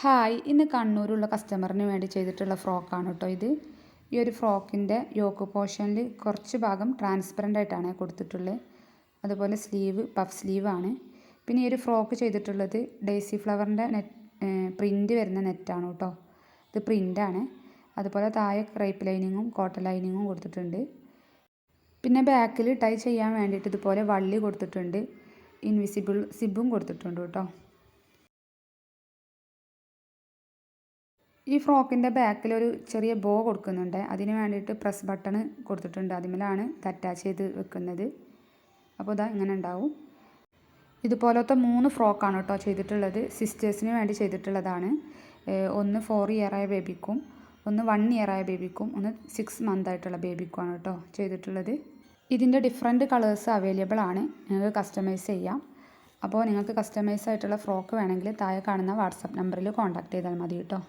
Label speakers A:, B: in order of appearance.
A: Hi, ഇന്ന് കണ്ണൂരുള്ള കസ്റ്റമറിന് വേണ്ടി ചെയ്തിട്ടുള്ള ഫ്രോക്കാണ് കേട്ടോ ഇത്. ഈ ഒരു ഫ്രോക്കിൻ്റെ യോക്ക് പോർഷനിൽ കുറച്ച് ഭാഗം ട്രാൻസ്പെറൻ്റ് ആയിട്ടാണ് കൊടുത്തിട്ടുള്ളത്. അതുപോലെ സ്ലീവ് പഫ് സ്ലീവാണ്. പിന്നെ ഈ ഒരു ഫ്രോക്ക് ചെയ്തിട്ടുള്ളത് ഡെയ്സി ഫ്ലവറിൻ്റെ പ്രിൻ്റ് വരുന്ന നെറ്റാണ് കേട്ടോ. ഇത് പ്രിൻ്റാണ്. അതുപോലെ താഴെ ക്രേപ്പ് ലൈനിങ്ങും കോട്ടൺ ലൈനിങ്ങും കൊടുത്തിട്ടുണ്ട്. പിന്നെ ബാക്കിൽ ടൈ ചെയ്യാൻ വേണ്ടിയിട്ട് ഇതുപോലെ വള്ളി കൊടുത്തിട്ടുണ്ട്. ഇൻവിസിബിൾ സിബും കൊടുത്തിട്ടുണ്ട് കേട്ടോ. ഈ ഫ്രോക്കിൻ്റെ ബാക്കിൽ ഒരു ചെറിയ ബോ കൊടുക്കുന്നുണ്ട്. അതിന് വേണ്ടിയിട്ട് പ്രസ് ബട്ടൺ കൊടുത്തിട്ടുണ്ട്. അതിന്മേലാണ് ഇത് അറ്റാച്ച് ചെയ്ത് വെക്കുന്നത്. അപ്പോൾ ഇതാ ഇങ്ങനെ ഉണ്ടാവും. ഇതുപോലത്തെ 3 ഫ്രോക്കാണ് കേട്ടോ ചെയ്തിട്ടുള്ളത്. സിസ്റ്റേഴ്സിന് വേണ്ടി ചെയ്തിട്ടുള്ളതാണ്. ഒന്ന് 4 ഇയറായ ബേബിക്കും, ഒന്ന് 1 ഇയറായ ബേബിക്കും, ഒന്ന് 6 മന്ത് ആയിട്ടുള്ള ബേബിക്കുമാണ് കേട്ടോ ചെയ്തിട്ടുള്ളത്. ഇതിൻ്റെ ഡിഫറെൻറ്റ് കളേഴ്സ് അവൈലബിൾ ആണ്. നിങ്ങൾക്ക് കസ്റ്റമൈസ് ചെയ്യാം. അപ്പോൾ നിങ്ങൾക്ക് കസ്റ്റമൈസ് ആയിട്ടുള്ള ഫ്രോക്ക് വേണമെങ്കിൽ താഴെ കാണുന്ന വാട്സപ്പ് നമ്പറിൽ കോൺടാക്ട് ചെയ്താൽ മതി കേട്ടോ.